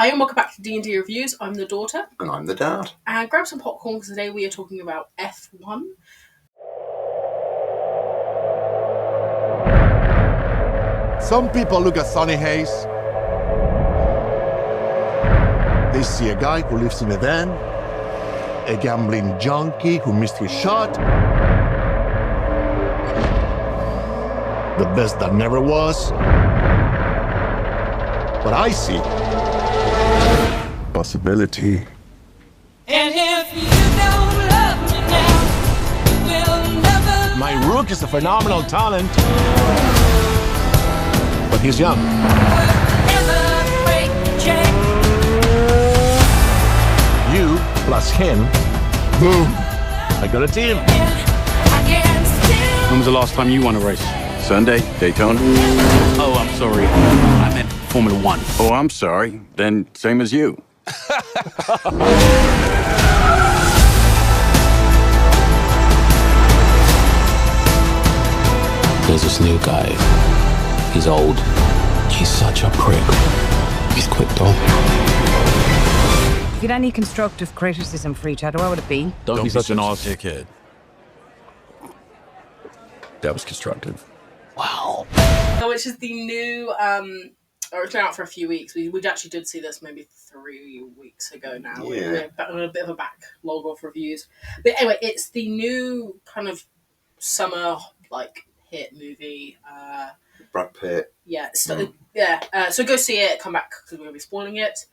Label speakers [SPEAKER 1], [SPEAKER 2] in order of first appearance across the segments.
[SPEAKER 1] Hi and welcome back to D&D Reviews. I'm the daughter.
[SPEAKER 2] And I'm the dad.
[SPEAKER 1] And grab some popcorn because today we are talking about F1.
[SPEAKER 3] Some people look at Sonny Hayes. They see a guy who lives in a van, a gambling junkie who missed his shot, the best that never was. But I see possibility.
[SPEAKER 4] And if you don't love me now, you will never.
[SPEAKER 3] My rook is a phenomenal talent, but he's young.
[SPEAKER 4] Ever break the chain.
[SPEAKER 3] You plus him, boom, I got a team.
[SPEAKER 4] I can still.
[SPEAKER 5] When was the last time you won a race?
[SPEAKER 2] Sunday, Daytona.
[SPEAKER 5] Oh, I'm sorry. I meant Formula One.
[SPEAKER 2] Oh, I'm sorry. Then same as you.
[SPEAKER 6] There's this new guy. He's old. He's such a prick. He's quick though.
[SPEAKER 7] If you had any constructive criticism for each other, what would it be?
[SPEAKER 5] Don't be such an ass.
[SPEAKER 2] dickhead. That was constructive.
[SPEAKER 6] Wow.
[SPEAKER 1] Which is the new, or it's been out for a few weeks. We actually did see this maybe 3 weeks ago now.
[SPEAKER 2] Yeah.
[SPEAKER 1] We're a bit of a backlog of reviews. But anyway, it's the new kind of summer, hit movie.
[SPEAKER 2] Brad Pitt.
[SPEAKER 1] Yeah, so so go see it. Come back because we're going to be spoiling it.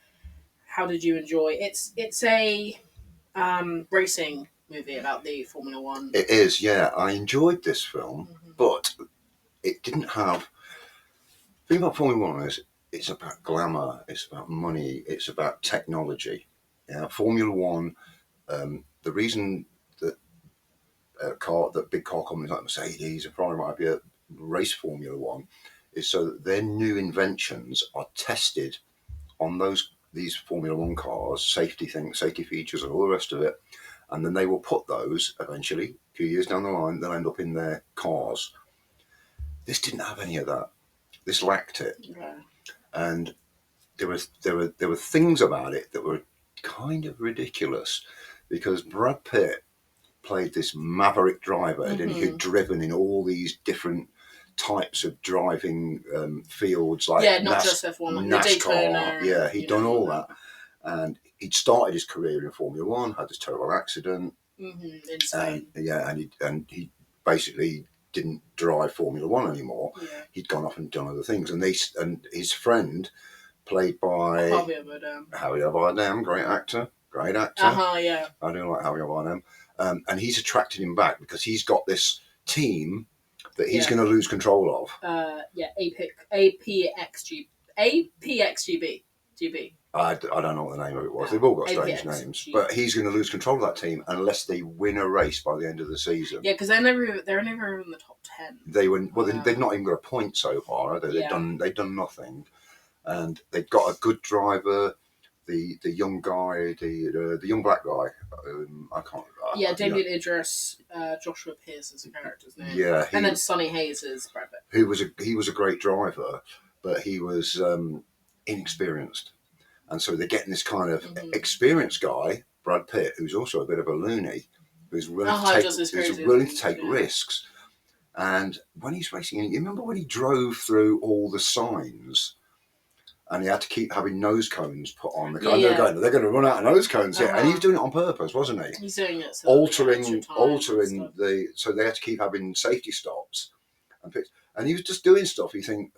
[SPEAKER 1] How did you enjoy? It's a racing movie about the Formula One.
[SPEAKER 2] It is, yeah. I enjoyed this film, but it didn't have. The thing about Formula One is it's about glamour, it's about money, it's about technology. Yeah, Formula One. The reason that big car companies like Mercedes and Ferrari might be a race Formula One is so that their new inventions are tested on these Formula One cars, safety features, and all the rest of it, and then they will put those eventually, a few years down the line, they'll end up in their cars. This didn't have any of that. This lacked it, and there were things about it that were kind of ridiculous, because Brad Pitt played this Maverick driver, and he'd driven in all these different types of driving fields, like
[SPEAKER 1] not just F1, like
[SPEAKER 2] NASCAR.
[SPEAKER 1] Daytona.
[SPEAKER 2] Yeah, he'd done all that, and he'd started his career in Formula One, had this terrible accident,
[SPEAKER 1] Insane.
[SPEAKER 2] and he basically didn't drive Formula One anymore.
[SPEAKER 1] Yeah.
[SPEAKER 2] He'd gone off and done other things, and his friend, played by Javier Bardem, great actor.
[SPEAKER 1] Yeah.
[SPEAKER 2] I do like Javier Bardem, and he's attracted him back because he's got this team that he's going to lose control of. APXGB. I don't know what the name of it was. They've all got strange names, but he's going to lose control of that team unless they win a race by the end of the season.
[SPEAKER 1] Yeah, because they're never in the top 10.
[SPEAKER 2] They've not even got a point so far. Have they? They've done nothing, and they've got a good driver. The young guy, the young black guy. I can't.
[SPEAKER 1] Damien Idris, Joshua Pierce is the character's name.
[SPEAKER 2] Yeah,
[SPEAKER 1] and then Sonny Hayes is Brad Pitt.
[SPEAKER 2] He was a great driver, but he was inexperienced. And so they're getting this kind of experienced guy, Brad Pitt, who's also a bit of a loony, who's willing to take risks. And when he's racing, you remember when he drove through all the signs, and he had to keep having nose cones put on the car. They're going to run out of nose cones here, and he was doing it on purpose, wasn't he?
[SPEAKER 1] He's doing it,
[SPEAKER 2] altering so they had to keep having safety stops and he was just doing stuff. You think,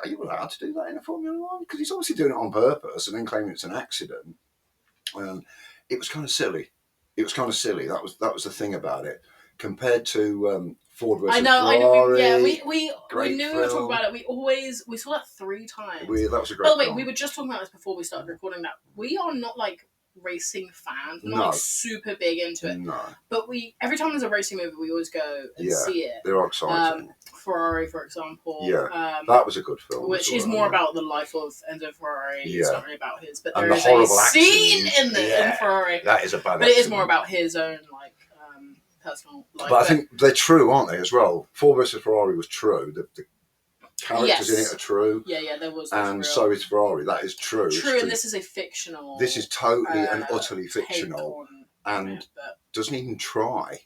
[SPEAKER 2] are you allowed to do that in a Formula One? Because he's obviously doing it on purpose and then claiming it's an accident. It was kind of silly. That was the thing about it. Compared to Ford versus Ferrari.
[SPEAKER 1] I know. We knew we were talking about it. We saw that 3 times.
[SPEAKER 2] That was a great.
[SPEAKER 1] By the way,
[SPEAKER 2] film.
[SPEAKER 1] we were just talking about this before we started recording. That we are not racing fans. We're
[SPEAKER 2] No.
[SPEAKER 1] not super big into it.
[SPEAKER 2] No.
[SPEAKER 1] But every time there's a racing movie, we always go and see it.
[SPEAKER 2] They're exciting.
[SPEAKER 1] Ferrari, for example.
[SPEAKER 2] Yeah, that was a good film.
[SPEAKER 1] Which is more about the life of Enzo Ferrari.
[SPEAKER 2] Yeah.
[SPEAKER 1] It's not really about his. But
[SPEAKER 2] and
[SPEAKER 1] there is a scene in Ferrari.
[SPEAKER 2] That is a bad.
[SPEAKER 1] But it is more about his own personal life.
[SPEAKER 2] But I think they're true, aren't they, as well? Ford versus Ferrari was true. The characters in it are true.
[SPEAKER 1] Yeah, there was.
[SPEAKER 2] And
[SPEAKER 1] real.
[SPEAKER 2] so is Ferrari. That is true.
[SPEAKER 1] True, and this is a fictional.
[SPEAKER 2] This is totally and utterly fictional,
[SPEAKER 1] and
[SPEAKER 2] doesn't even try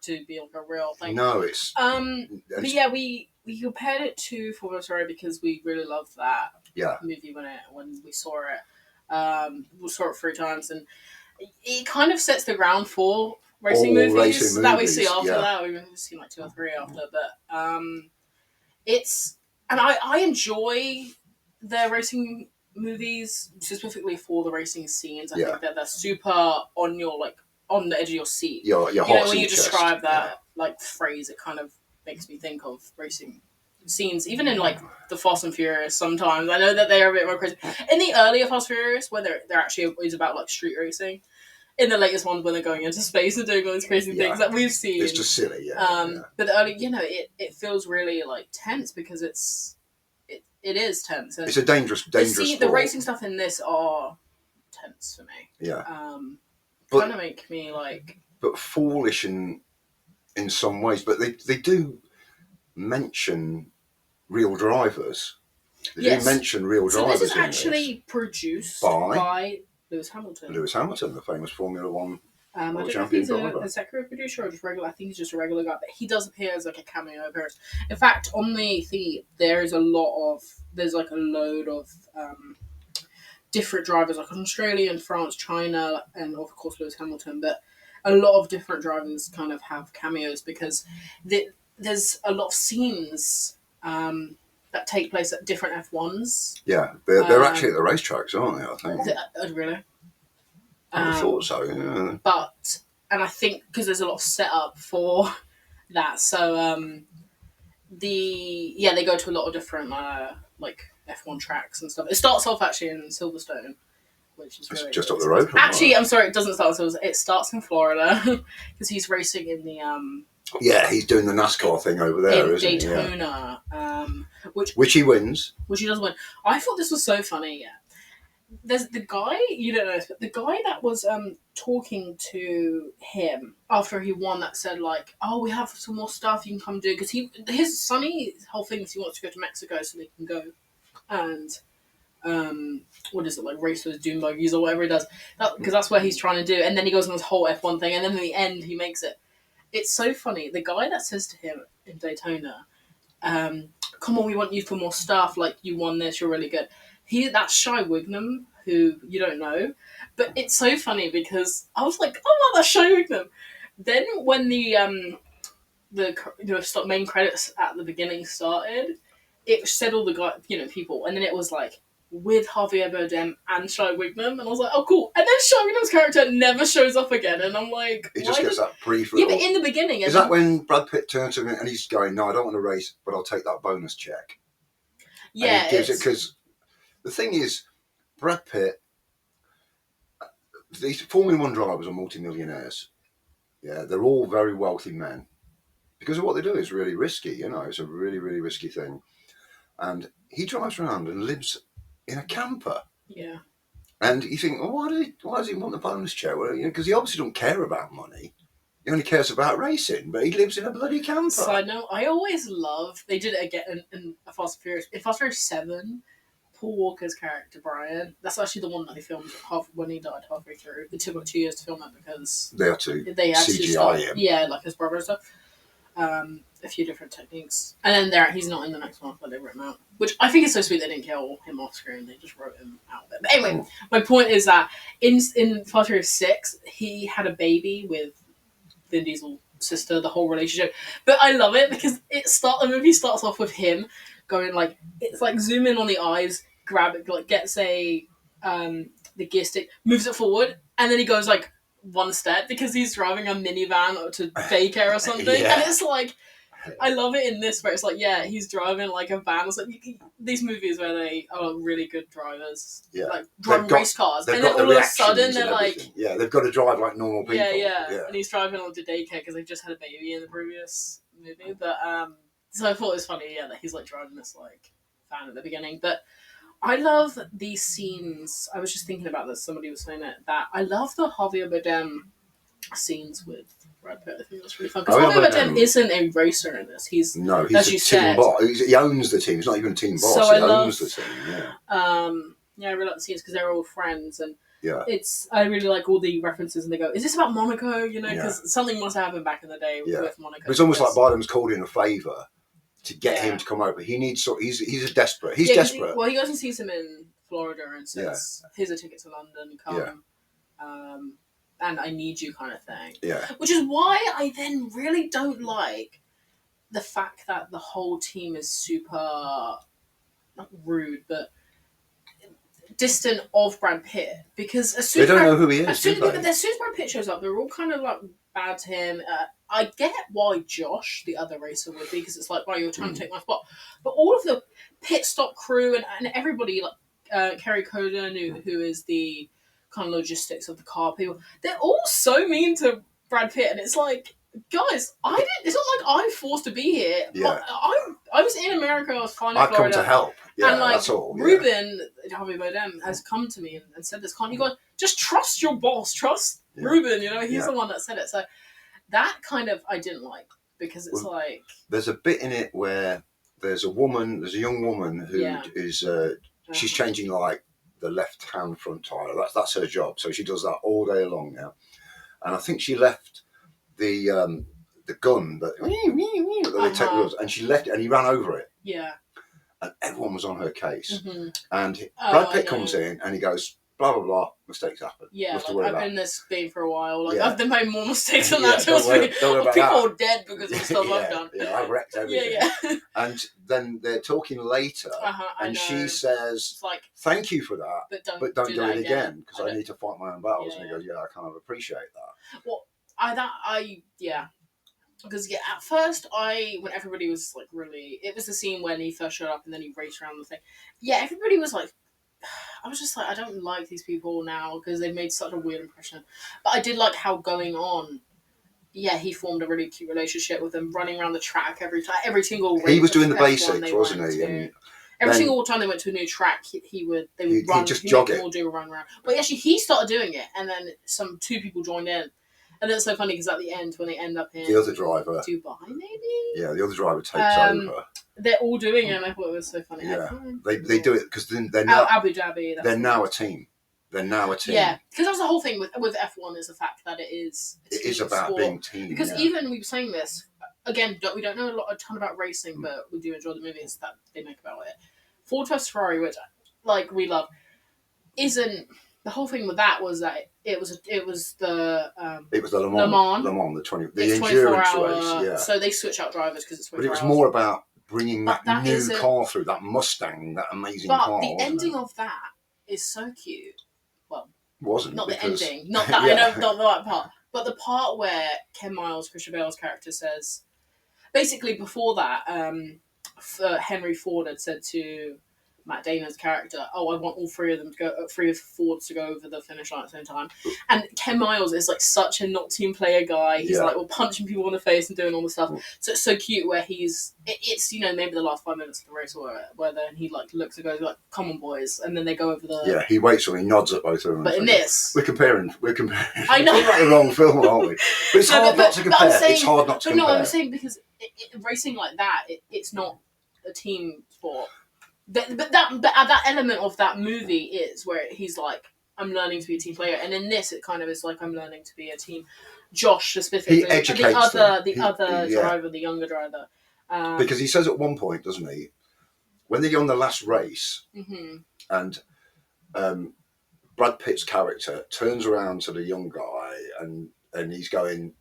[SPEAKER 1] to be like a real thing.
[SPEAKER 2] No, it's.
[SPEAKER 1] But yeah, we compared it to Formula Ferrari because we really loved that movie when we saw it. We saw it 3 times, and it kind of sets the ground for racing movies that we see after that. We've seen like 2 or 3 after, but it's, and I enjoy the racing movies specifically for the racing scenes. I think that they're super on your on the edge of your seat.
[SPEAKER 2] Your
[SPEAKER 1] you
[SPEAKER 2] heart
[SPEAKER 1] know, when you
[SPEAKER 2] chest.
[SPEAKER 1] describe that like phrase, it kind of makes me think of racing scenes, even in like the Fast and Furious. Sometimes I know that they are a bit more crazy in the earlier Fast and Furious, where they're actually always about like street racing. In the latest ones, when they're going into space and doing all these crazy things that we've seen,
[SPEAKER 2] it's just silly.
[SPEAKER 1] But the early, it feels really like tense because it is tense. And
[SPEAKER 2] it's a dangerous sport.
[SPEAKER 1] The racing stuff in this are tense for me.
[SPEAKER 2] Yeah.
[SPEAKER 1] Kind of make me like.
[SPEAKER 2] But foolish in some ways. But they do mention real drivers. They do mention real drivers.
[SPEAKER 1] So this is actually produced by Lewis Hamilton.
[SPEAKER 2] Lewis Hamilton, the famous Formula One
[SPEAKER 1] I don't know if he's a executive producer or just regular. I think he's just a regular guy, but he does appear as like a cameo appearance. In fact, on the thing, there's like a load of different drivers, like Australia, France, China, and of course Lewis Hamilton. But a lot of different drivers kind of have cameos because there's a lot of scenes that take place at different F1s.
[SPEAKER 2] Yeah, they're actually at the racetracks, aren't they? I think.
[SPEAKER 1] Really?
[SPEAKER 2] I thought so. Yeah.
[SPEAKER 1] But I think because there's a lot of setup for that, so they go to a lot of different like F1 tracks and stuff. It starts off actually in Silverstone, which is really
[SPEAKER 2] just up the road.
[SPEAKER 1] Actually, I'm sorry, it doesn't start in Silverstone. It starts in Florida because he's racing in the
[SPEAKER 2] Yeah, he's doing the NASCAR thing over there, isn't he?
[SPEAKER 1] Daytona,
[SPEAKER 2] which he wins.
[SPEAKER 1] Which he does win. I thought this was so funny. Yeah, there's the guy, you don't know this, but the guy that was talking to him after he won that said like, "Oh, we have some more stuff you can come do," because his whole thing is he wants to go to Mexico so they can go and what is it, like race those dune buggies or whatever he does, because that's what he's trying to do. And then he goes on this whole F1 thing, and then in the end he makes it. It's so funny. The guy that says to him in Daytona, "Come on, we want you for more stuff. Like you won this, you're really good." That's Shy Wignham, who you don't know, but it's so funny because I was like, "Oh, wow, that's Shy Wignham." Then when the main credits at the beginning started, it said all the people, and then it was like with Javier Bardem and Shy Wignham, and I was like, "Oh, cool." And then Shy Wignham's character never shows up again, and I'm like,
[SPEAKER 2] he just gets that brief.
[SPEAKER 1] Yeah, but in the beginning,
[SPEAKER 2] is that when Brad Pitt turns to him and he's going, "No, I don't want to race, but I'll take that bonus check."
[SPEAKER 1] Yeah,
[SPEAKER 2] and he gives it because the thing is, Brad Pitt. These Formula One drivers are multimillionaires. Yeah, they're all very wealthy men because of what they do is really risky. It's a really, really risky thing, and he drives around and lives in a camper.
[SPEAKER 1] Yeah. And
[SPEAKER 2] you think, well, why does he want the bonus check? Well, because he obviously don't care about money. He only cares about racing, but he lives in a bloody camper.
[SPEAKER 1] Side note, I always love, they did it again in Fast and Furious. In Fast and Furious 7, Paul Walker's character, Brian, that's actually the one that they filmed when he died halfway through. It took like 2 years to film it because
[SPEAKER 2] they had to CGI him.
[SPEAKER 1] Yeah, like his brother and stuff. A few different techniques. And then he's not in the next one, but they wrote him out. Which I think is so sweet they didn't kill him off screen, they just wrote him out. But anyway, my point is that in Fast and Furious 6, he had a baby with Vin Diesel's sister, the whole relationship. But I love it because the movie starts off with him going like, it's like zoom in on the eyes, grab it, like gets the gear stick, moves it forward, and then he goes like one step because he's driving a minivan to daycare or something.
[SPEAKER 2] Yeah.
[SPEAKER 1] And it's like, I love it in this where it's like, yeah, he's driving like a van. It's like these movies where they are really good drivers, like driving race cars, and then all of a sudden they're like,
[SPEAKER 2] yeah, they've got to drive like normal people.
[SPEAKER 1] Yeah. And he's driving on to daycare because they've just had a baby in the previous movie. But so I thought it was funny, that he's like driving this like van at the beginning. But I love these scenes. I was just thinking about this. Somebody was saying it, that I love the Javier Bardem scenes with Brad Pitt. I think that's really fun. Because Javier Bardem isn't a racer in this. He's
[SPEAKER 2] a team boss. He owns the team. He's not even a team boss.
[SPEAKER 1] So
[SPEAKER 2] he owns the team. Yeah.
[SPEAKER 1] I really like the scenes because they're all friends, and
[SPEAKER 2] yeah,
[SPEAKER 1] I really like all the references. And they go, "Is this about Monaco?" You know, because something must have happened back in the day with Monaco.
[SPEAKER 2] But it's almost like Bardem's called in a favour to get him to come over. He needs he's a desperate. He's desperate.
[SPEAKER 1] He goes and sees him in Florida and says, "Here's a ticket to London. Come." And I need you kind of thing.
[SPEAKER 2] Yeah.
[SPEAKER 1] Which is why I then really don't like the fact that the whole team is super, not rude, but distant of Brad Pitt. Because as soon
[SPEAKER 2] they don't know who he is,
[SPEAKER 1] as soon as Brad Pitt shows up, they're all kind of like bad to him. I get why Josh, the other racer, would be, because it's like, well, you're trying to take my spot. But all of the pit stop crew and everybody, like Kerry Condon, who is the kind of logistics of the car people, they're all so mean to Brad Pitt, and it's like, guys, it's not like I'm forced to be here.
[SPEAKER 2] Yeah.
[SPEAKER 1] I was in America, I was flying in
[SPEAKER 2] I've
[SPEAKER 1] Florida.
[SPEAKER 2] come to help. Yeah,
[SPEAKER 1] and like
[SPEAKER 2] that's all. Yeah.
[SPEAKER 1] Ruben, Javier Bardem, has come to me and said this, can't you go, just trust your boss, trust Ruben, you know, he's the one that said it. So that kind of I didn't like, because it's like,
[SPEAKER 2] there's a bit in it where there's a young woman who is she's changing like the left-hand front tyre. That's her job. So she does that all day long now. And I think she left the gun that they take with us, and she left it, and he ran over it.
[SPEAKER 1] Yeah.
[SPEAKER 2] And everyone was on her case.
[SPEAKER 1] Mm-hmm.
[SPEAKER 2] And Brad Pitt comes in, and he goes, blah, blah, blah, mistakes happen.
[SPEAKER 1] Yeah, like, I've been in this game for a while. Like,
[SPEAKER 2] Yeah.
[SPEAKER 1] I've made more mistakes than that.
[SPEAKER 2] Don't worry about
[SPEAKER 1] people
[SPEAKER 2] that.
[SPEAKER 1] are dead because of stuff I've done.
[SPEAKER 2] Yeah, I've wrecked everything.
[SPEAKER 1] Yeah.
[SPEAKER 2] And then they're talking later, and she says,
[SPEAKER 1] like,
[SPEAKER 2] thank you for that, but don't do it again, because I need to fight my own battles.
[SPEAKER 1] Yeah.
[SPEAKER 2] And he goes, yeah, I kind of appreciate that.
[SPEAKER 1] Well, because at first when everybody was like really, it was the scene when he first showed up and then he raced around the thing. Yeah, everybody was like, I was just like, I don't like these people now because they've made such a weird impression. But I did like how going on, he formed a really cute relationship with them, running around the track every single race.
[SPEAKER 2] He was doing the basics, wasn't he?
[SPEAKER 1] Every single time they went to a new track, they would run.
[SPEAKER 2] He'd just jog it.
[SPEAKER 1] All do a run around. But actually, he started doing it, and then two people joined in. And then it's so funny because at the end, when they end up in
[SPEAKER 2] the other driver,
[SPEAKER 1] Dubai, maybe?
[SPEAKER 2] Yeah, the other driver takes over.
[SPEAKER 1] They're all doing it, and I thought it was so funny.
[SPEAKER 2] Yeah, they do it because they're now
[SPEAKER 1] Abu Dhabi.
[SPEAKER 2] They're now a team.
[SPEAKER 1] Yeah, because that's the whole thing with F1 is the fact that it is
[SPEAKER 2] about
[SPEAKER 1] sport.
[SPEAKER 2] being team.
[SPEAKER 1] Because even we were saying this again, we don't know a ton about racing, but we do enjoy the movies that they make about it. Ford vs Ferrari, which we love, isn't. The whole thing with that was that it was the Le Mans,
[SPEAKER 2] the endurance race. Yeah.
[SPEAKER 1] So they switch out drivers because it's.
[SPEAKER 2] But it was more about bringing that new car through, that Mustang, that amazing car.
[SPEAKER 1] But the ending of that is so cute. Well,
[SPEAKER 2] wasn't
[SPEAKER 1] not the ending, not that I know, not that part, but the part where Ken Miles, Christian Bale's character, says, basically before that, Henry Ford had said to Matt Damon's character, I want all three of Fords to go over the finish line at the same time. And Ken Miles is like such a not team player guy. He's like, punching people in the face and doing all the stuff. So it's so cute where it's maybe the last 5 minutes of the race where then he like looks and goes like, come on boys, and then they go over the.
[SPEAKER 2] Yeah, he waits and he nods at both of them.
[SPEAKER 1] But in this,
[SPEAKER 2] we're comparing.
[SPEAKER 1] I know.
[SPEAKER 2] We're like the wrong film, aren't we? But it's hard not to compare. It's hard not to compare.
[SPEAKER 1] No, I'm saying because racing like that, it's not a team sport. But that element of that movie is where he's like, I'm learning to be a team player, and in this it kind of is like I'm learning to be a team. Josh specifically,
[SPEAKER 2] he educates
[SPEAKER 1] the other driver, the younger driver,
[SPEAKER 2] because he says at one point, doesn't he, when they're on the last race, and Brad Pitt's character turns around to the young guy and he's going,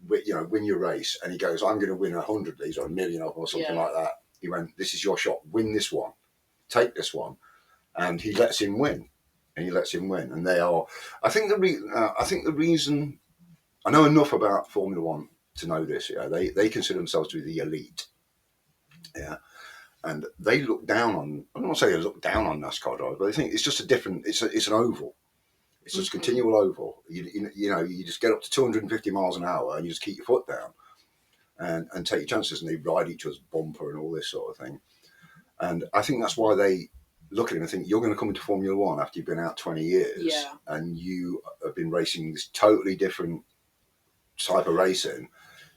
[SPEAKER 2] win your race, and he goes, I'm going to win 100 of these or 1 million of them or something like that. He went, this is your shot, win this one. Take this one, and he lets him win, and they are. I think the reason I know enough about Formula One to know this. Yeah, they consider themselves to be the elite. Yeah, and they look down on. I don't want to say they look down on NASCAR drivers, but I think it's just a different. It's an oval. It's just a continual oval. You just get up to 250 miles an hour, and you just keep your foot down, and take your chances, and they ride each other's bumper and all this sort of thing. And I think that's why they look at him and think, you're going to come into Formula One after you've been out 20 years and you have been racing this totally different type of racing,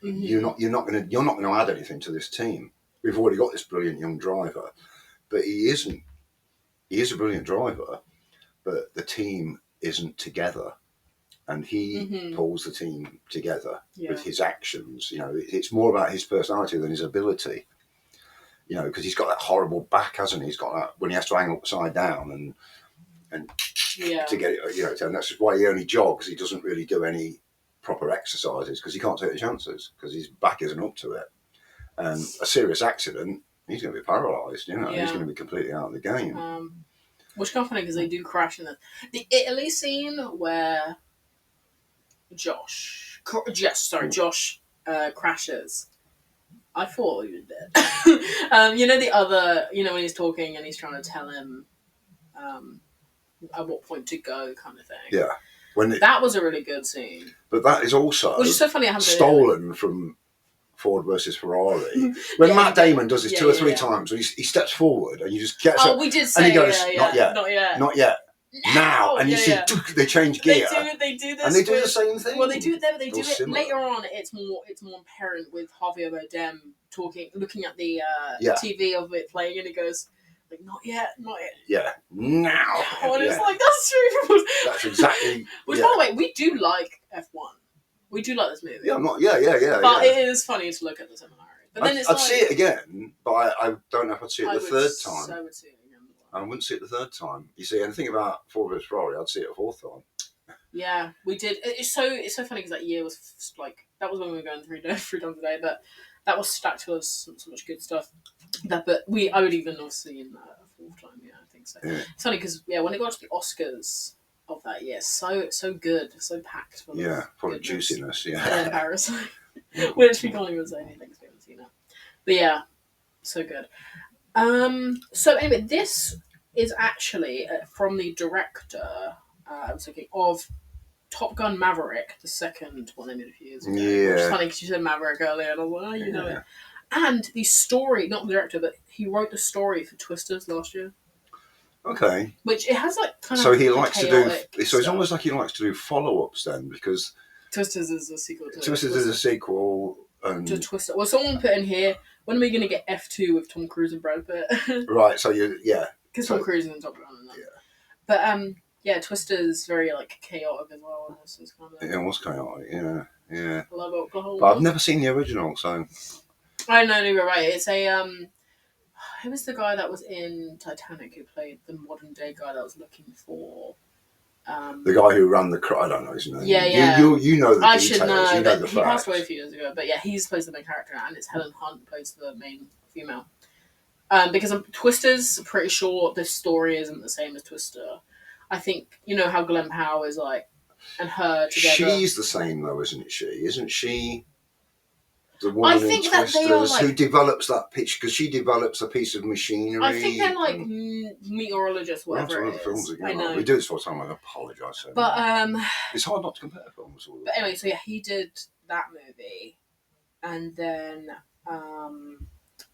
[SPEAKER 2] you're not going to add anything to this team. We've already got this brilliant young driver, but he isn't. He is a brilliant driver, but the team isn't together, and he pulls the team together with his actions. You know, it's more about his personality than his ability. You know, because he's got that horrible back, hasn't he? He's got that when he has to hang upside down and to get it. You know, and that's why he only jogs. He doesn't really do any proper exercises because he can't take the chances because his back isn't up to it. And a serious accident, he's going to be paralysed. You know, he's going to be completely out of the game.
[SPEAKER 1] Which is kind of funny because they do crash in the Italy scene where Josh crashes. I thought he was dead. You know the other, you know when he's talking and he's trying to tell him at what point to go, kind of thing.
[SPEAKER 2] Yeah,
[SPEAKER 1] that was a really good scene.
[SPEAKER 2] But that is also
[SPEAKER 1] which is so funny. I haven't
[SPEAKER 2] stolen from Ford versus Ferrari. When Matt Damon does this 2 or 3 times, when he steps forward and you just get
[SPEAKER 1] we did say,
[SPEAKER 2] and he goes, not yet. Now, and you see they change gear.
[SPEAKER 1] They do this,
[SPEAKER 2] and they do the same thing.
[SPEAKER 1] Well, they do it there, but they do it
[SPEAKER 2] similar.
[SPEAKER 1] later on. It's more apparent with Javier Bardem looking at the TV of it playing, and he goes like, "Not yet."
[SPEAKER 2] Yeah, now.
[SPEAKER 1] And it's like that's true.
[SPEAKER 2] That's exactly.
[SPEAKER 1] Which, by the way, we do like F1. We do like this movie.
[SPEAKER 2] Yeah,
[SPEAKER 1] But it is funny to look at the similarity. But then I'd
[SPEAKER 2] see it again, but I don't know if I'd see it the third time.
[SPEAKER 1] I would see it again.
[SPEAKER 2] I wouldn't see it the third time. You see, anything about Ford vs Ferrari, I'd see it a 4th time.
[SPEAKER 1] Yeah, we did. It's so funny because that year was like that was when we were going through times a day, but that was stacked with so much good stuff. I would even have seen that a 4th time. Yeah, I think so. Yeah. It's funny because when it got to the Oscars of that year, so good, so packed. Full
[SPEAKER 2] of juiciness. Yeah,
[SPEAKER 1] and embarrassing. Which we can't even say anything to be able to see now. But yeah, so good. So anyway, this is actually from the director. I was thinking of Top Gun Maverick, the second one they made a few years ago.
[SPEAKER 2] Yeah,
[SPEAKER 1] which is funny because you said Maverick earlier, and I was like, you know it. And the story, not the director, but he wrote the story for Twisters last year.
[SPEAKER 2] Okay.
[SPEAKER 1] Which it has like kind of.
[SPEAKER 2] So he likes to do. So
[SPEAKER 1] stuff.
[SPEAKER 2] it's almost like he likes to do follow-ups then, because
[SPEAKER 1] Twisters is a sequel.
[SPEAKER 2] Twisters is a sequel.
[SPEAKER 1] To Twister. Well, someone put in here, when are we going to get F2 with Tom Cruise and Brad Pitt?
[SPEAKER 2] Right, so
[SPEAKER 1] because Tom Cruise is in Top Gun and that. But Twister's very like chaotic as well. It's kind of,
[SPEAKER 2] it was chaotic, yeah.
[SPEAKER 1] I love Oklahoma.
[SPEAKER 2] But I've never seen the original, so.
[SPEAKER 1] I know, you're right. It's a who was the guy that was in Titanic who played the modern day guy that was looking for?
[SPEAKER 2] The guy who ran the I don't know his name.
[SPEAKER 1] Yeah.
[SPEAKER 2] You know the
[SPEAKER 1] I
[SPEAKER 2] details.
[SPEAKER 1] should know.
[SPEAKER 2] You know the
[SPEAKER 1] he
[SPEAKER 2] facts.
[SPEAKER 1] passed away a few years ago, but he plays the main character, and it's Helen Hunt who plays the main female. Because Twister's pretty sure this story isn't the same as Twister. I think you know how Glenn Powell is like, and her together.
[SPEAKER 2] She's the same though, isn't she? Isn't she? The woman
[SPEAKER 1] I think
[SPEAKER 2] in
[SPEAKER 1] that they are
[SPEAKER 2] Twisters who develops that pitch because she develops a piece of machinery.
[SPEAKER 1] I think they're like meteorologists, whatever it is.
[SPEAKER 2] Films again,
[SPEAKER 1] I know.
[SPEAKER 2] We do this all the time. I apologise.
[SPEAKER 1] But
[SPEAKER 2] it's hard not to compare films.
[SPEAKER 1] But anyway, so he did that movie, and then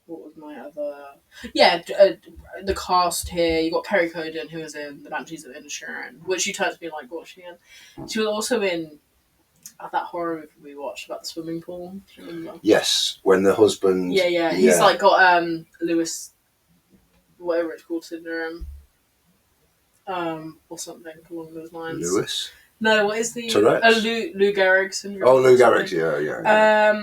[SPEAKER 1] what was my other? The cast here. You got Kerry Condon, who was in The Banshees of Inisherin, which she turned to be like watching in. She was also in that horror movie we watched about the swimming pool. Do you remember?
[SPEAKER 2] Yes, when the husband.
[SPEAKER 1] Yeah. He's like got Lewis, whatever it's called, syndrome. Or something along those lines.
[SPEAKER 2] Lewis.
[SPEAKER 1] No, what is the
[SPEAKER 2] Tourette's?
[SPEAKER 1] Lou Gehrig syndrome?
[SPEAKER 2] Oh, Lou Gehrig, yeah.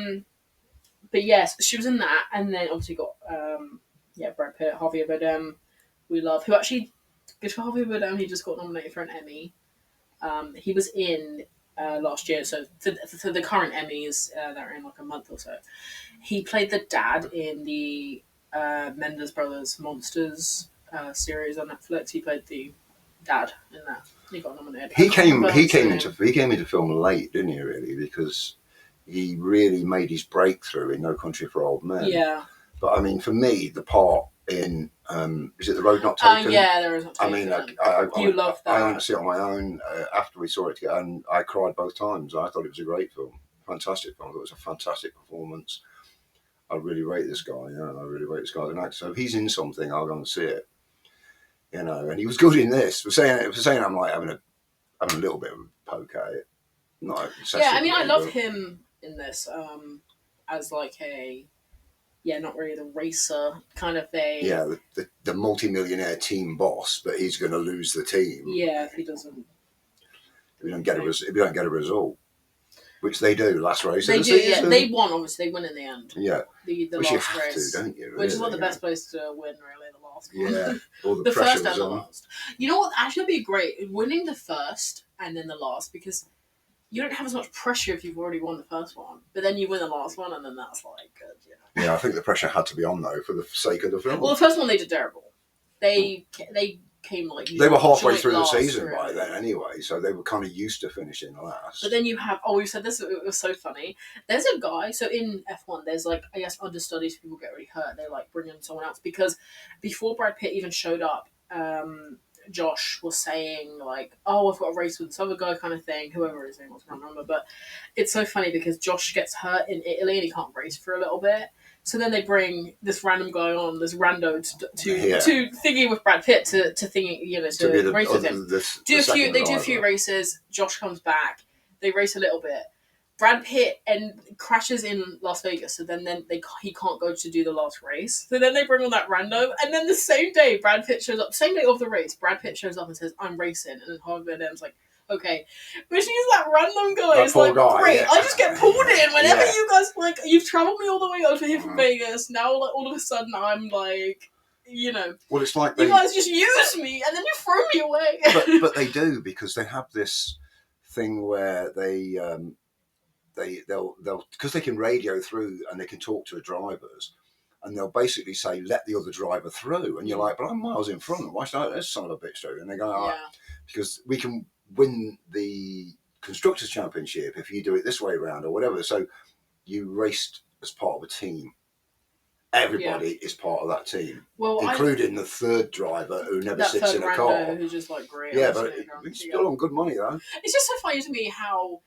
[SPEAKER 1] But yes, she was in that, and then obviously got Brad Pitt, Javier Bardem, we love, who actually, good for Javier Bardem, he just got nominated for an Emmy. He was in last year, so for the current Emmys that are in like a month or so, he played the dad in the Menendez Brothers Monsters series on Netflix. He played the dad in that. He got nominated. He came
[SPEAKER 2] into film late, didn't he? Really, because he really made his breakthrough in No Country for Old Men.
[SPEAKER 1] Yeah.
[SPEAKER 2] But I mean, for me, the part in is it The Road Not Taken?
[SPEAKER 1] Yeah, There Is Not Taken.
[SPEAKER 2] I mean,
[SPEAKER 1] you loved that.
[SPEAKER 2] I went to see it on my own after we saw it together, and I cried both times. I thought it was a great film, fantastic film. I thought it was a fantastic performance. I really rate this guy. I really rate this guy as an actor. So if he's in something, I'll go and see it. And he was good in this. For saying I'm like having a little bit of a poke at it. not
[SPEAKER 1] Yeah, I mean, I love
[SPEAKER 2] but-
[SPEAKER 1] him in this as like not really the racer kind of thing.
[SPEAKER 2] Yeah, the multi-millionaire team boss, but he's going to lose the team.
[SPEAKER 1] Yeah, if he doesn't.
[SPEAKER 2] If you don't get a result, which they do last race.
[SPEAKER 1] They
[SPEAKER 2] of the
[SPEAKER 1] do,
[SPEAKER 2] season.
[SPEAKER 1] yeah. They won, obviously. They win in the end.
[SPEAKER 2] Yeah.
[SPEAKER 1] The
[SPEAKER 2] Which you
[SPEAKER 1] last
[SPEAKER 2] have
[SPEAKER 1] race.
[SPEAKER 2] to, don't you?
[SPEAKER 1] Which is
[SPEAKER 2] really,
[SPEAKER 1] the best place to win, really, the last one.
[SPEAKER 2] Yeah. All the
[SPEAKER 1] the
[SPEAKER 2] pressure
[SPEAKER 1] first
[SPEAKER 2] was
[SPEAKER 1] and the
[SPEAKER 2] on.
[SPEAKER 1] last. You know what? Actually, would be great. Winning the first and then the last, because you don't have as much pressure if you've already won the first one. But then you win the last one, and then that's like good, you know.
[SPEAKER 2] Yeah, I think the pressure had to be on, though, for the sake of the film.
[SPEAKER 1] Well, the first one they did terrible. They came like...
[SPEAKER 2] They were halfway
[SPEAKER 1] joint
[SPEAKER 2] through the
[SPEAKER 1] last,
[SPEAKER 2] season
[SPEAKER 1] really.
[SPEAKER 2] by then anyway, so they were kind of used to finishing last.
[SPEAKER 1] But then you have... Oh, we've said this, it was so funny. There's a guy, so in F1, there's like, I guess, understudies, people get really hurt. They like bring in someone else. Because before Brad Pitt even showed up, Josh was saying like, oh, I've got a race with this other guy kind of thing, whoever his name was, I can't remember. But it's so funny because Josh gets hurt in Italy and he can't race for a little bit. So then they bring this random guy on, this rando, to thingy with Brad Pitt to thingy, you know, to race with him. They do a few races. Josh comes back. They race a little bit. Brad Pitt crashes in Las Vegas, so then he can't go to do the last race. So then they bring on that rando, and then the same day Brad Pitt shows up, same day of the race, Brad Pitt shows up and says, "I'm racing," and then Javier Bardem's like, "Okay," which means that random guy is like, "Great, I just get pulled in whenever you guys like. You've travelled me all the way over here from Vegas. Now, like all of a sudden, I'm like." You know,
[SPEAKER 2] well, it's like
[SPEAKER 1] you guys just use me and then you throw me away.
[SPEAKER 2] but they do, because they have this thing where they'll because they can radio through and they can talk to the drivers, and they'll basically say, let the other driver through, and you're like, but I'm miles in front, why should I let this son of a bitch through? And they go, because we can win the Constructors' Championship if you do it this way around or whatever. So you raced as part of a team. Everybody is part of that team, including the third driver who never sits in a car.
[SPEAKER 1] Who's just like great.
[SPEAKER 2] Yeah, but he's still on good money though.
[SPEAKER 1] It's just so funny to me how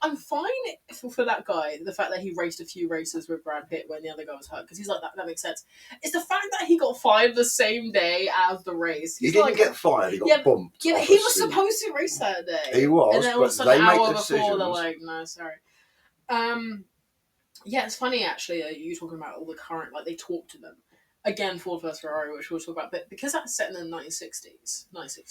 [SPEAKER 1] I'm fine for that guy, the fact that he raced a few races with Brad Pitt when the other guy was hurt, because he's like, that makes sense. It's the fact that he got fired the same day as the race.
[SPEAKER 2] He didn't get fired, he got bumped.
[SPEAKER 1] Yeah, but he was supposed to race that day.
[SPEAKER 2] He was,
[SPEAKER 1] and then
[SPEAKER 2] but they make
[SPEAKER 1] hour
[SPEAKER 2] decisions.
[SPEAKER 1] before, they're like, no, sorry. Yeah, it's funny actually, you talking about all the current, like they talk to them. Again, Ford vs Ferrari, which we'll talk about, but because that's set in the 1960s.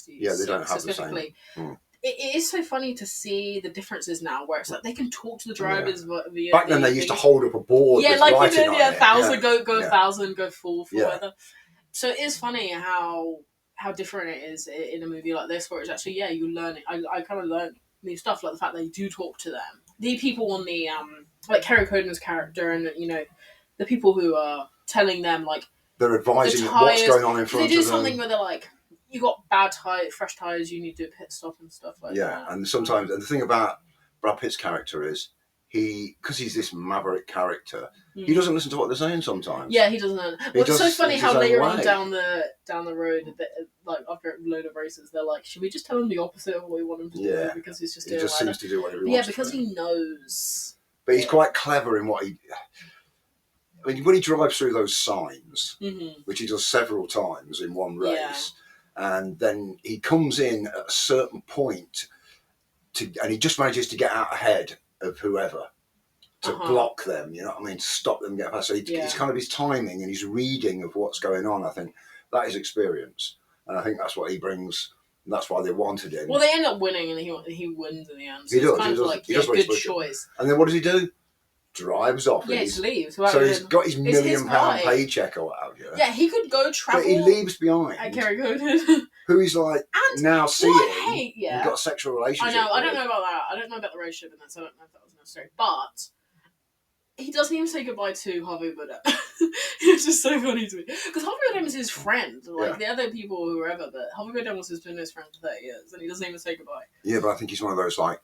[SPEAKER 2] Yeah, they don't have the same.
[SPEAKER 1] It is so funny to see the differences now, where it's like they can talk to the drivers via.
[SPEAKER 2] Back then, they used to hold up a board.
[SPEAKER 1] Yeah, like you did,
[SPEAKER 2] 1,000,
[SPEAKER 1] go 1,000, go full for whatever. So it is funny how different it is in a movie like this, where it's actually you learn it. I kind of learned new stuff, like the fact that you do talk to them. The people on the like Kerry Condon's character, and you know, the people who are telling them like
[SPEAKER 2] they're advising what's going on in front of them.
[SPEAKER 1] They do something where they're like, you got bad tires, fresh tires, you need to do a pit stop and stuff like that.
[SPEAKER 2] Yeah, and sometimes, and the thing about Brad Pitt's character is because he's this Maverick character, he doesn't listen to what they're saying sometimes.
[SPEAKER 1] Yeah, he doesn't. Well, it's so funny how later on down the road, like after a load of races, they're like, should we just tell him the opposite of what we want him to do? Because he's just doing
[SPEAKER 2] seems to do whatever he wants.
[SPEAKER 1] Yeah, because he knows.
[SPEAKER 2] But he's quite clever in what he. I mean, when he drives through those signs, which he does several times in one race, and then he comes in at a certain point, and he just manages to get out ahead of whoever to block them. You know what I mean? To stop them getting past. So it's kind of his timing and his reading of what's going on. I think that is experience, and I think that's what he brings. And that's why they wanted him.
[SPEAKER 1] Well, they end up winning, and he wins in the end. So
[SPEAKER 2] he does.
[SPEAKER 1] Kind
[SPEAKER 2] he
[SPEAKER 1] of
[SPEAKER 2] does.
[SPEAKER 1] like,
[SPEAKER 2] he does
[SPEAKER 1] good choice.
[SPEAKER 2] And then what does he do? Drives off.
[SPEAKER 1] Yeah, he leaves.
[SPEAKER 2] So he's got his £1 million paycheck or whatever.
[SPEAKER 1] Yeah, he could go travel.
[SPEAKER 2] But he leaves behind.
[SPEAKER 1] Kerry Condon.
[SPEAKER 2] Who he's like now seeing. He's got a sexual relationship.
[SPEAKER 1] I know. I don't know about that. I don't know about the relationship in that, so I don't know if that was necessary. But he doesn't even say goodbye to Javier Bardem. It's just so funny to me. Because Javier Bardem is his friend. Like, the other people who were ever, but Javier Bardem was been his friend for 30 years, and he doesn't even say goodbye. Yeah,
[SPEAKER 2] but I think he's one of those, like,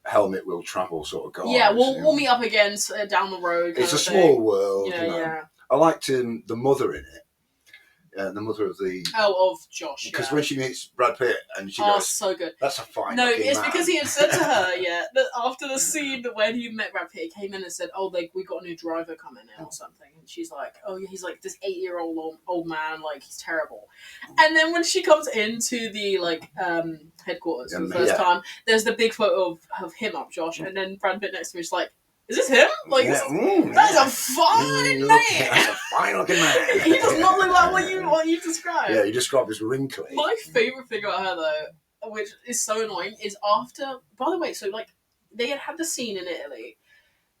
[SPEAKER 2] helmet will travel sort of guys.
[SPEAKER 1] Yeah, we'll meet up again down the road.
[SPEAKER 2] It's a small world.
[SPEAKER 1] Yeah.
[SPEAKER 2] I liked the mother in it. the mother of the.
[SPEAKER 1] Oh, of Josh.
[SPEAKER 2] Because when she meets Brad Pitt and she goes,
[SPEAKER 1] so good.
[SPEAKER 2] "That's a fine."
[SPEAKER 1] No,
[SPEAKER 2] looking
[SPEAKER 1] it's
[SPEAKER 2] man."
[SPEAKER 1] because he had said to her, that after the scene when he met Brad Pitt, he came in and said, "Oh, we got a new driver coming in or something," and she's like, "Oh, yeah, he's like this 8-year-old old man, like he's terrible." And then when she comes into the headquarters for the first time, there's the big photo of him up, Josh, and then Brad Pitt next to me is like, "Is this him? Like, that's a fine man.
[SPEAKER 2] That's a fine looking man."
[SPEAKER 1] He does not look like what you described."
[SPEAKER 2] Yeah, you described as wrinkly.
[SPEAKER 1] My favourite thing about her, though, which is so annoying, is after... By the way, so, they had the scene in Italy.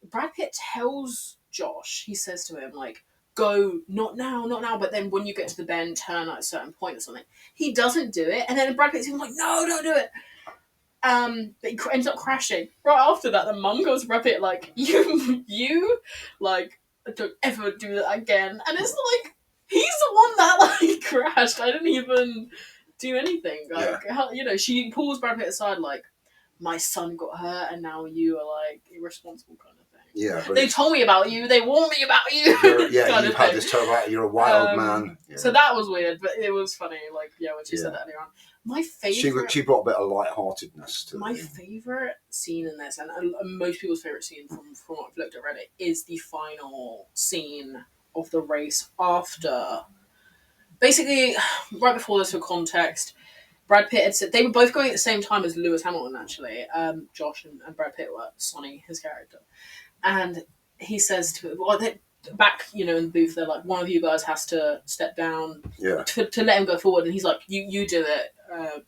[SPEAKER 1] Brad Pitt tells Josh, he says to him, go, not now, but then when you get to the bend, turn at a certain point or something. He doesn't do it, and then Brad Pitt's even like, no, don't do it. But he ends up crashing. Right after that, the mum goes to Brad Pitt, you, don't ever do that again. And it's like, he's the one that, crashed. I didn't even do anything. She pulls Brad Pitt aside, my son got hurt, and now you are, irresponsible kind of thing.
[SPEAKER 2] Yeah.
[SPEAKER 1] They told me about you. They warned me about you.
[SPEAKER 2] You've had this terrible out. You're a wild man. Yeah.
[SPEAKER 1] So that was weird, but it was funny. When she said that earlier on. My favorite.
[SPEAKER 2] She brought a bit of lightheartedness to
[SPEAKER 1] my favorite scene in this, and most people's favorite scene from what I've looked at Reddit, is the final scene of the race after. Basically, right before this, for context, Brad Pitt had said they were both going at the same time as Lewis Hamilton. Actually, Josh and Brad Pitt were Sonny, his character, and he says to back, in the booth, they're like, one of you guys has to step down to let him go forward, and he's like, you do it,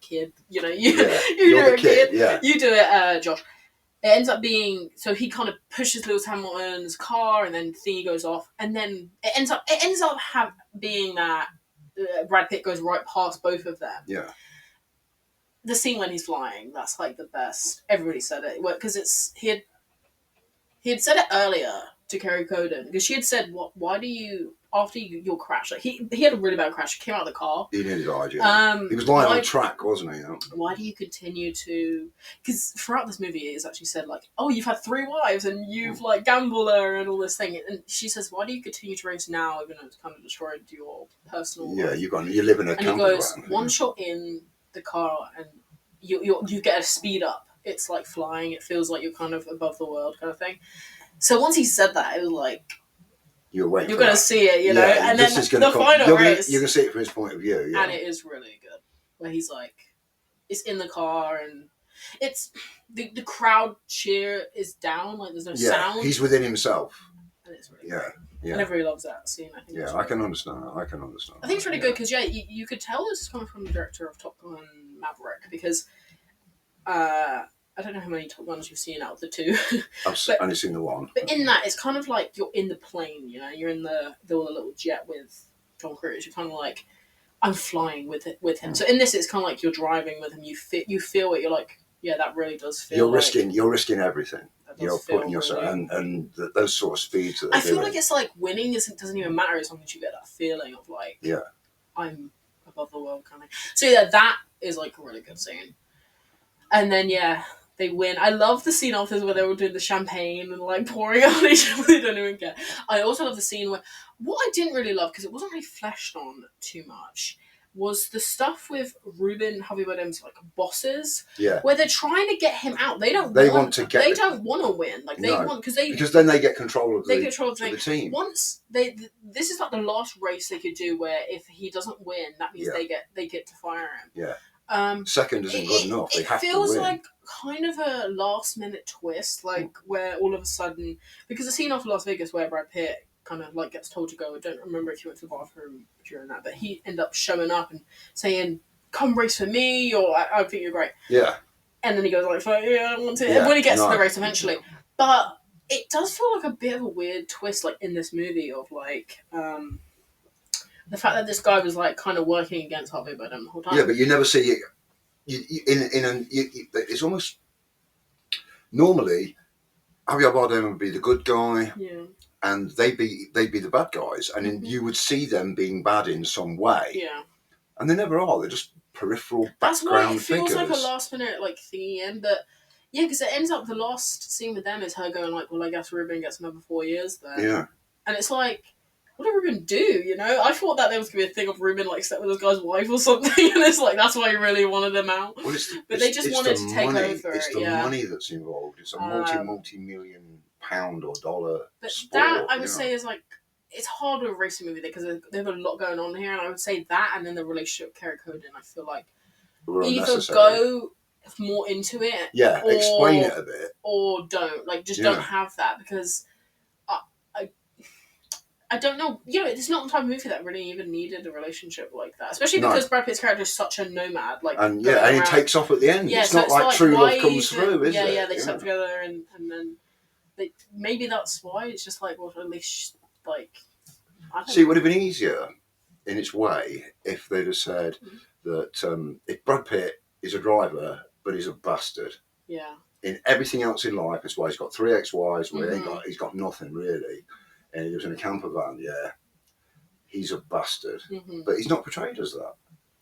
[SPEAKER 1] kid, you do it, kid. Yeah. You do it, Josh. It ends up being, so he kind of pushes Lewis Hamilton's car, and then thingy goes off, and then it ends up being that Brad Pitt goes right past both of them.
[SPEAKER 2] Yeah.
[SPEAKER 1] The scene when he's flying, that's the best. Everybody said it because he had said it earlier to Kerry Condon, because she had said, why do you, after your crash, he had a really bad crash, he came out of the car.
[SPEAKER 2] He nearly died, yeah. He was lying on the track, wasn't he?
[SPEAKER 1] Why do you continue to, because throughout this movie it's actually said, oh, you've had 3 wives, and you've, gambler and all this thing, and she says, why do you continue to race now, even though it's kind of destroyed your personal life?
[SPEAKER 2] You live in a camper van.
[SPEAKER 1] And he goes, once you're in the car, and you get a speed up, it's like flying, it feels like you're kind of above the world kind of thing. So once he said that, it was like, you're going to see it, and then the final race,
[SPEAKER 2] you're going to see it from his point of view,
[SPEAKER 1] and it is really good, where he's it's in the car, and it's the crowd cheer is down, there's no sound.
[SPEAKER 2] He's within himself,
[SPEAKER 1] and it's really
[SPEAKER 2] great.
[SPEAKER 1] And everybody loves that scene. I think.
[SPEAKER 2] Yeah, I can understand that. I think
[SPEAKER 1] it's really good because you could tell this is coming from the director of Top Gun Maverick, because I don't know how many Top Guns you've seen out of the 2.
[SPEAKER 2] I've only seen the 1.
[SPEAKER 1] But in that, it's kind of like you're in the plane, you're in the little jet with Tom Cruise. You're kind of like, I'm flying with him. So in this, it's kind of like you're driving with him. You feel it. You're like, yeah, that really does feel.
[SPEAKER 2] You're risking everything. You're putting yourself and those sort of speeds.
[SPEAKER 1] I feel like it's like winning doesn't even matter as long as you get that feeling of I'm above the world kind of. So yeah, that is a really good scene. And then they win. I love the scene after where they were doing the champagne and pouring on each other. They don't even care. I also love the scene where, what I didn't really love, because it wasn't really fleshed on too much, was the stuff with Ruben, Javier Bardem's bosses, where they're trying to get him out. They don't want to win. Because
[SPEAKER 2] then they get control of the team.
[SPEAKER 1] Once this is the last race they could do, where if he doesn't win, that means they get to fire him.
[SPEAKER 2] Yeah. Second isn't good enough. They have to win. It feels like
[SPEAKER 1] kind of a last minute twist, where all of a sudden, because the scene after Las Vegas where Brad Pitt kind of gets told to go. I don't remember if he went to the bathroom during that, but he ended up showing up and saying, "Come race for me," or "I think you're great."
[SPEAKER 2] Yeah.
[SPEAKER 1] And then he goes "Yeah, I want to." And when he gets to the race eventually, but it does feel like a bit of a weird twist, in this movie of the fact that this guy was kind of working against Javier Bardem the whole time.
[SPEAKER 2] Yeah, but you never see it. It's almost normally Javier Bardem would be the good guy, and they'd be the bad guys, and then you would see them being bad in some way.
[SPEAKER 1] Yeah,
[SPEAKER 2] and they never are. They're just peripheral background figures. That's why it feels
[SPEAKER 1] like a last minute thingy in, but yeah, because it ends up the last scene with them is her going well, I guess Ruben gets another 4 years there.
[SPEAKER 2] Yeah,
[SPEAKER 1] and it's like. what did Ruben do? You know, I thought that there was gonna be a thing of Ruben like slept with this guy's wife or something, and it's like that's why he really wanted them out.
[SPEAKER 2] Well,
[SPEAKER 1] But they just wanted to take over.
[SPEAKER 2] It's the
[SPEAKER 1] Yeah.
[SPEAKER 2] money that's involved. It's a multi-million pound or dollar
[SPEAKER 1] But
[SPEAKER 2] sport.
[SPEAKER 1] that I would say is like it's hard with a racing movie because they have a lot going on here, and I would say that and then the relationship with Kerry Condon. I feel like
[SPEAKER 2] Were
[SPEAKER 1] either
[SPEAKER 2] unnecessary.
[SPEAKER 1] go more into it,
[SPEAKER 2] Yeah,
[SPEAKER 1] or,
[SPEAKER 2] explain it a bit.
[SPEAKER 1] or don't like just
[SPEAKER 2] Yeah.
[SPEAKER 1] don't have that because I don't know. You know, it's not the type of movie that really even needed a relationship like that, especially because Brad Pitt's character is such a nomad. Like,
[SPEAKER 2] And he takes off at the end.
[SPEAKER 1] Yeah,
[SPEAKER 2] it's
[SPEAKER 1] so
[SPEAKER 2] not
[SPEAKER 1] it's
[SPEAKER 2] like true
[SPEAKER 1] why
[SPEAKER 2] love comes through, is it?
[SPEAKER 1] Yeah, they slept together, and then maybe that's why it's just like, well, at least like. I don't
[SPEAKER 2] See, it
[SPEAKER 1] know.
[SPEAKER 2] would have been easier in its way if they'd have said that if Brad Pitt is a driver but he's a bastard.
[SPEAKER 1] Yeah.
[SPEAKER 2] In everything else in life, that's why he's got 3 ex-wives where he's got nothing really, and he lives in a camper van. Yeah, he's a bastard, but he's not portrayed as that.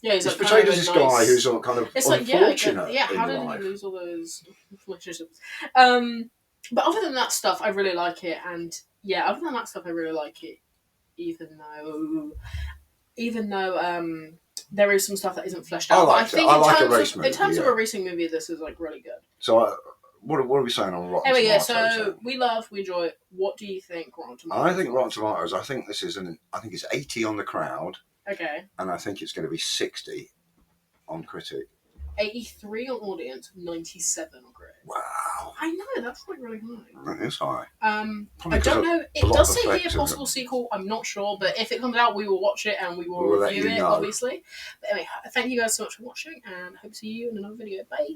[SPEAKER 1] Yeah,
[SPEAKER 2] He's
[SPEAKER 1] like
[SPEAKER 2] portrayed
[SPEAKER 1] kind of
[SPEAKER 2] as this
[SPEAKER 1] a nice...
[SPEAKER 2] guy who's kind of
[SPEAKER 1] It's like
[SPEAKER 2] unfortunate.
[SPEAKER 1] yeah. How
[SPEAKER 2] in
[SPEAKER 1] did
[SPEAKER 2] life.
[SPEAKER 1] he lose all those relationships? But other than that stuff, I really like it, and yeah, other than that stuff, I really like it. Even though there is some stuff that isn't fleshed out.
[SPEAKER 2] I like a race movie.
[SPEAKER 1] In terms of a racing movie, this is like really good.
[SPEAKER 2] So, what are we saying on Rotten
[SPEAKER 1] Anyway,
[SPEAKER 2] Tomatoes?
[SPEAKER 1] so
[SPEAKER 2] then?
[SPEAKER 1] we enjoy it. What do you think, Rotten Tomatoes?
[SPEAKER 2] I think Rotten Tomatoes. I think this is I think it's 80 on the crowd,
[SPEAKER 1] Okay.
[SPEAKER 2] and I think it's going to be 60 on critic.
[SPEAKER 1] 83 on audience, 97 on critic.
[SPEAKER 2] Wow,
[SPEAKER 1] I know, that's like really high.
[SPEAKER 2] that is high.
[SPEAKER 1] I
[SPEAKER 2] Probably
[SPEAKER 1] don't know.
[SPEAKER 2] a
[SPEAKER 1] It
[SPEAKER 2] lot
[SPEAKER 1] does
[SPEAKER 2] of
[SPEAKER 1] say here
[SPEAKER 2] effects in
[SPEAKER 1] possible sequel. I'm not sure, but if it comes out, we will watch it and we will
[SPEAKER 2] We'll let
[SPEAKER 1] review
[SPEAKER 2] you
[SPEAKER 1] it,
[SPEAKER 2] know.
[SPEAKER 1] obviously. But anyway, thank you guys so much for watching, and hope to see you in another video. Bye.